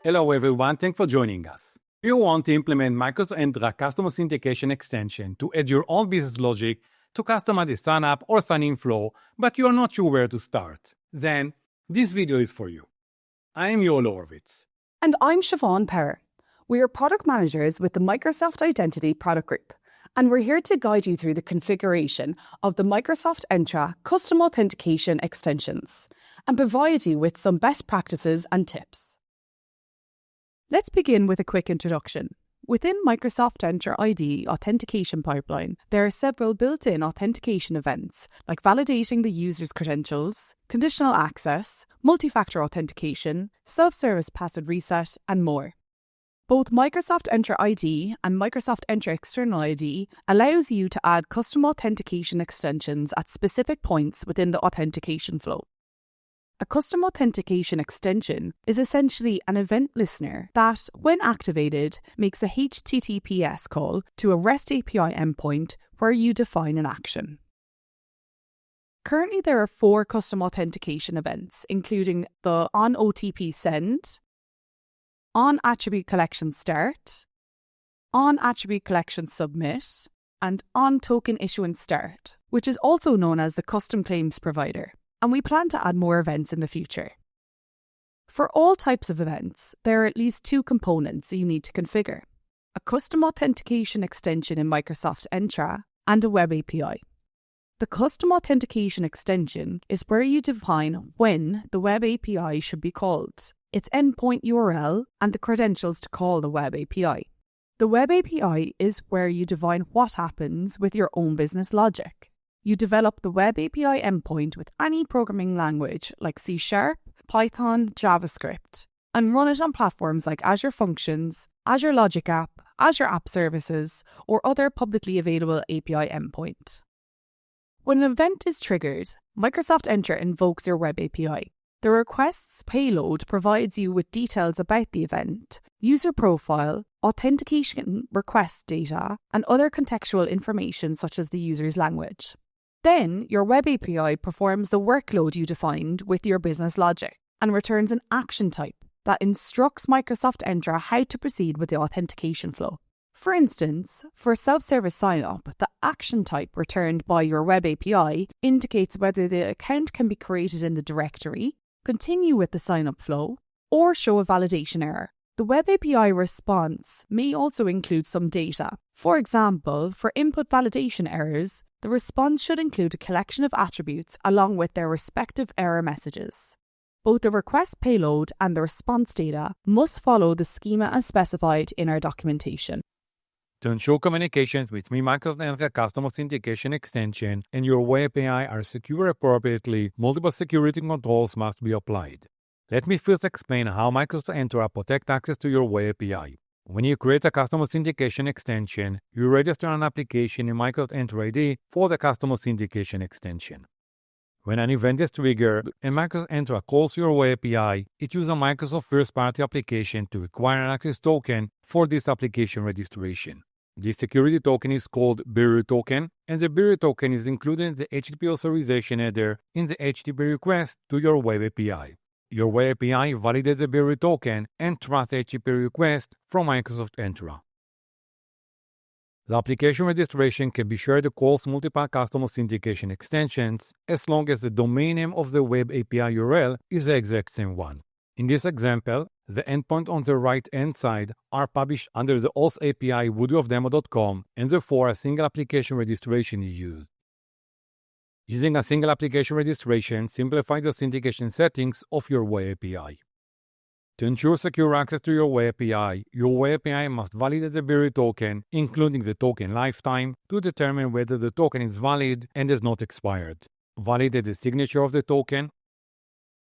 Hello everyone, thanks for joining us. You want to implement Microsoft Entra custom authentication extension to add your own business logic to customize the sign-up or sign-in flow, but you are not sure where to start. Then, this video is for you. I am Yoel Horowitz. And I'm Siobhan Power. We are product managers with the Microsoft Identity product group, and we're here to guide you through the configuration of the Microsoft Entra custom authentication extensions and provide you with some best practices and tips. Let's begin with a quick introduction. Within Microsoft Entra ID authentication pipeline, there are several built-in authentication events like validating the user's credentials, conditional access, multi-factor authentication, self-service password reset, and more. Both Microsoft Entra ID and Microsoft Entra External ID allows you to add custom authentication extensions at specific points within the authentication flow. A custom authentication extension is essentially an event listener that, when activated, makes a HTTPS call to a REST API endpoint where you define an action. Currently, there are 4 custom authentication events, including the onOTP send, onAttribute collection start, onAttribute collection submit, and onToken issuance start, which is also known as the custom claims provider. And we plan to add more events in the future. For all types of events, there are at least 2 components you need to configure: a custom authentication extension in Microsoft Entra and a web API. The custom authentication extension is where you define when the web API should be called, its endpoint URL, and the credentials to call the web API. The web API is where you define what happens with your own business logic. You develop the web API endpoint with any programming language like C#, Python, JavaScript, and run it on platforms like Azure Functions, Azure Logic App, Azure App Services, or other publicly available API endpoint. When an event is triggered, Microsoft Entra invokes your web API. The request's payload provides you with details about the event, user profile, authentication request data, and other contextual information such as the user's language. Then, your web API performs the workload you defined with your business logic and returns an action type that instructs Microsoft Entra how to proceed with the authentication flow. For instance, for self-service sign-up, the action type returned by your web API indicates whether the account can be created in the directory, continue with the sign-up flow, or show a validation error. The web API response may also include some data. For example, for input validation errors, the response should include a collection of attributes along with their respective error messages. Both the request payload and the response data must follow the schema as specified in our documentation. To ensure communications between Microsoft Entra Custom Authentication Extension and your web API are secure appropriately, multiple security controls must be applied. Let me first explain how Microsoft Entra protects access to your web API. When you create a custom authentication extension, you register an application in Microsoft Entra ID for the custom authentication extension. When an event is triggered and Microsoft Entra calls your web API, it uses a Microsoft first-party application to require an access token for this application registration. This security token is called bearer token, and the bearer token is included in the HTTP authorization header in the HTTP request to your web API. Your web API validates the bearer token and trusts the HTTP request from Microsoft Entra. The application registration can be shared across multiple custom authentication extensions as long as the domain name of the web API URL is the exact same one. In this example, the endpoint on the right-hand side are published under the auth API voodooofdemo.com, and therefore a single application registration is used. Using a single application registration simplifies the authentication settings of your web API. To ensure secure access to your web API must validate the bearer token, including the token lifetime, to determine whether the token is valid and has not expired. Validate the signature of the token.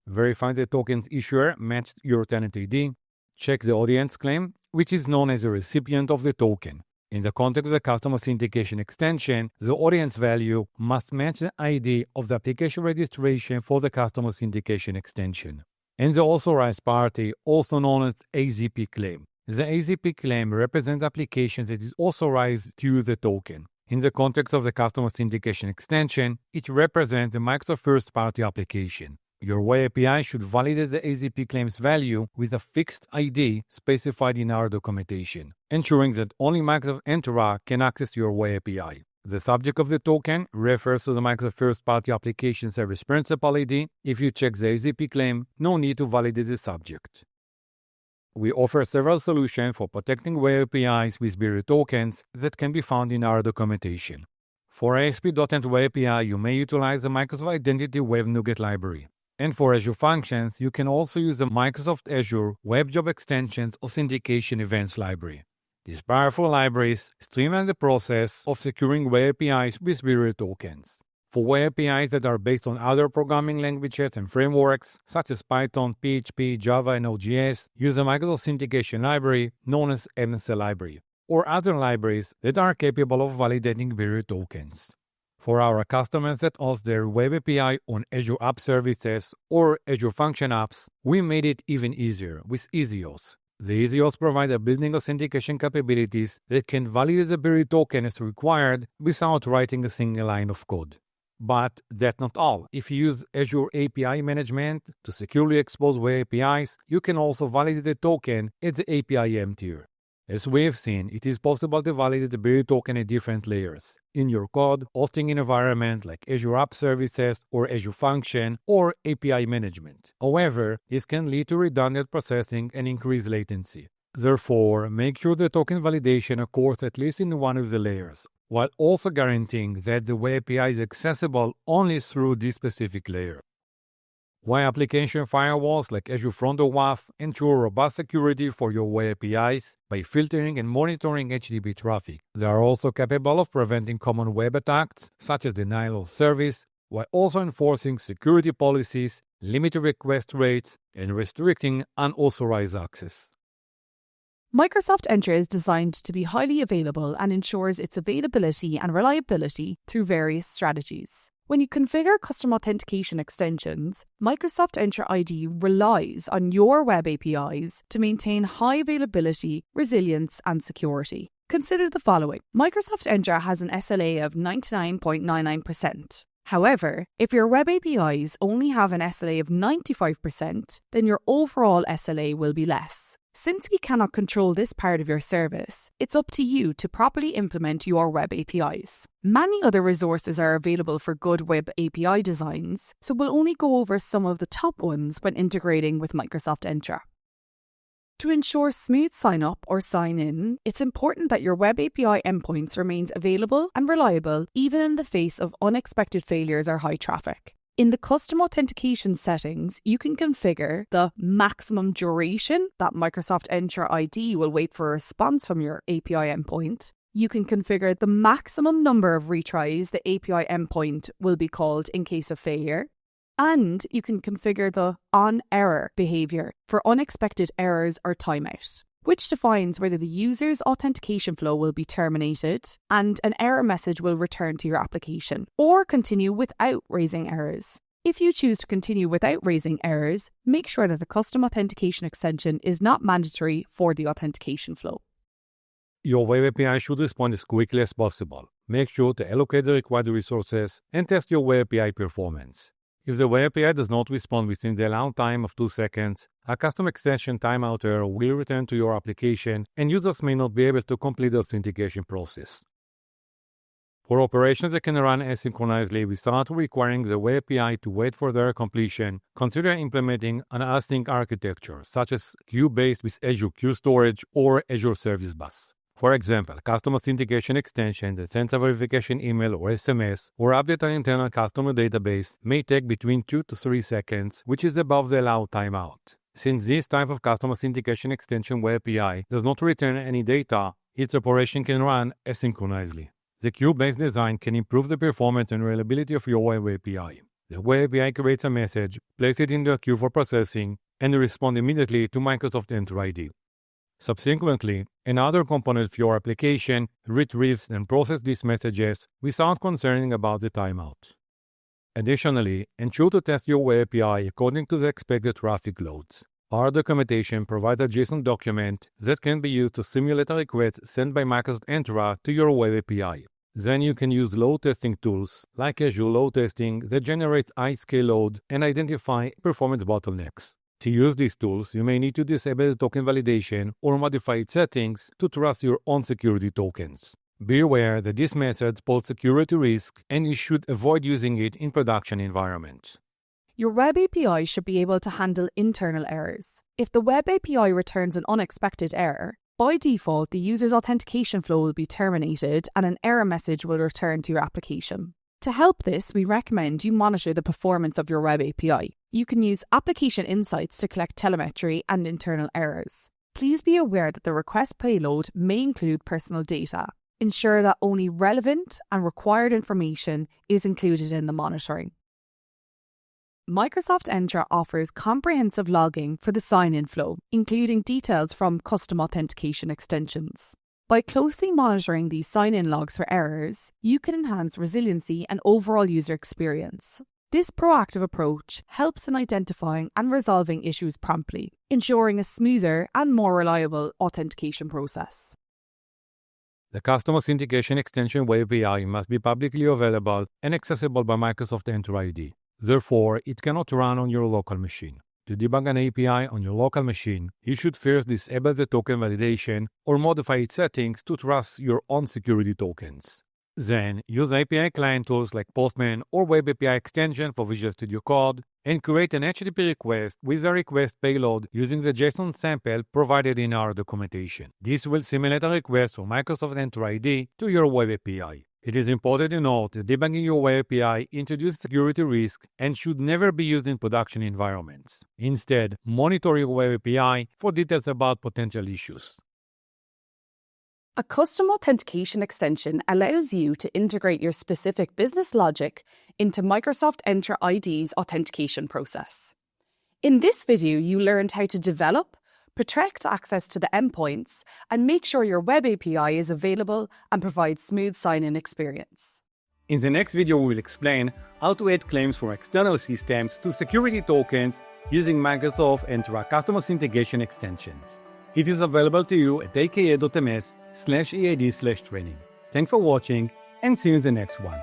Verify the token's issuer matched your tenant ID. Check the audience claim, which is known as the recipient of the token. In the context of the custom authentication extension, the audience value must match the ID of the application registration for the custom authentication extension. And the authorized party, also known as AZP claim. The AZP claim represents the application that is authorized to use the token. In the context of the custom authentication extension, it represents the Microsoft first-party application. Your web API should validate the AZP claims value with a fixed ID specified in our documentation, ensuring that only Microsoft Entra can access your web API. The subject of the token refers to the Microsoft First-Party Application Service Principal ID. If you check the AZP claim, no need to validate the subject. We offer several solutions for protecting web APIs with buried tokens that can be found in our documentation. For ASP.NET Web API, you may utilize the Microsoft Identity Web NuGet library. And for Azure Functions, you can also use the Microsoft Azure Web Job Extensions Authentication Events library. These powerful libraries streamline the process of securing web APIs with buried tokens. For web APIs that are based on other programming languages and frameworks, such as Python, PHP, Java, and Node.js, use the Microsoft Authentication library known as MSL library, or other libraries that are capable of validating buried tokens. For our customers that host their web API on Azure App Services or Azure Function Apps, we made it even easier with EasyOS. The EasyOS provide a building authentication capabilities that can validate the buried token as required without writing a single line of code. But that's not all. If you use Azure API Management to securely expose web APIs, you can also validate the token at the API M tier. As we have seen, it is possible to validate the buried token at different layers in your code, hosting environment like Azure App Services or Azure Function or API Management. However, this can lead to redundant processing and increased latency. Therefore, make sure the token validation occurs at least in one of the layers, while also guaranteeing that the web API is accessible only through this specific layer. Web application firewalls like Azure Front Door WAF ensure robust security for your web APIs by filtering and monitoring HTTP traffic. They are also capable of preventing common web attacks such as denial of service, while also enforcing security policies, limiting request rates, and restricting unauthorized access. Microsoft Entra is designed to be highly available and ensures its availability and reliability through various strategies. When you configure custom authentication extensions, Microsoft Entra ID relies on your web APIs to maintain high availability, resilience, and security. Consider the following. Microsoft Entra has an SLA of 99.99%. However, if your web APIs only have an SLA of 95%, then your overall SLA will be less. Since we cannot control this part of your service, it's up to you to properly implement your web APIs. Many other resources are available for good web API designs, so we'll only go over some of the top ones when integrating with Microsoft Entra. To ensure smooth sign-up or sign-in, it's important that your web API endpoints remains available and reliable even in the face of unexpected failures or high traffic. In the custom authentication settings, you can configure the maximum duration that Microsoft Entra ID will wait for a response from your API endpoint. You can configure the maximum number of retries the API endpoint will be called in case of failure. And you can configure the on-error behavior for unexpected errors or timeout, which defines whether the user's authentication flow will be terminated and an error message will return to your application, or continue without raising errors. If you choose to continue without raising errors, make sure that the custom authentication extension is not mandatory for the authentication flow. Your web API should respond as quickly as possible. Make sure to allocate the required resources and test your web API performance. If the web API does not respond within the allowed time of 2 seconds, a custom extension timeout error will return to your application and users may not be able to complete the authentication process. For operations that can run asynchronously without requiring the web API to wait for their completion, consider implementing an async architecture such as queue-based with Azure Queue Storage or Azure Service Bus. For example, custom authentication extension that sends a verification email or SMS or update an internal customer database may take between 2 to 3 seconds, which is above the allowed timeout. Since this type of custom authentication extension web API does not return any data, its operation can run asynchronously. The queue-based design can improve the performance and reliability of your web API. The web API creates a message, places it in the queue for processing, and responds immediately to Microsoft Entra ID. Subsequently, another component of your application retrieves and processes these messages without concerning about the timeout. Additionally, ensure to test your web API according to the expected traffic loads. Our documentation provides a JSON document that can be used to simulate a request sent by Microsoft Entra to your web API. Then you can use load testing tools like Azure Load Testing that generates high-scale load and identify performance bottlenecks. To use these tools, you may need to disable the token validation or modify its settings to trust your own security tokens. Be aware that these methods pose security risk and you should avoid using it in production environment. Your Web API should be able to handle internal errors. If the Web API returns an unexpected error, by default, the user's authentication flow will be terminated and an error message will return to your application. To help this, we recommend you monitor the performance of your Web API. You can use application insights to collect telemetry and internal errors. Please be aware that the request payload may include personal data. Ensure that only relevant and required information is included in the monitoring. Microsoft Entra offers comprehensive logging for the sign-in flow, including details from custom authentication extensions. By closely monitoring these sign-in logs for errors, you can enhance resiliency and overall user experience. This proactive approach helps in identifying and resolving issues promptly, ensuring a smoother and more reliable authentication process. The custom authentication extension Web API must be publicly available and accessible by Microsoft Entra ID. Therefore, it cannot run on your local machine. To debug an API on your local machine, you should first disable the token validation or modify its settings to trust your own security tokens. Then, use API client tools like Postman or Web API extension for Visual Studio Code and create an HTTP request with a request payload using the JSON sample provided in our documentation. This will simulate a request from Microsoft Entra ID to your Web API. It is important to note that debugging your Web API introduces security risk and should never be used in production environments. Instead, monitor your Web API for details about potential issues. A custom authentication extension allows you to integrate your specific business logic into Microsoft Entra ID's authentication process. In this video, you learned how to develop, protect access to the endpoints, and make sure your Web API is available and provides smooth sign-in experience. In the next video, we will explain how to add claims for external systems to security tokens using Microsoft Entra custom authentication extensions. It is available to you at aka.ms/ead/training. Thanks for watching and see you in the next one.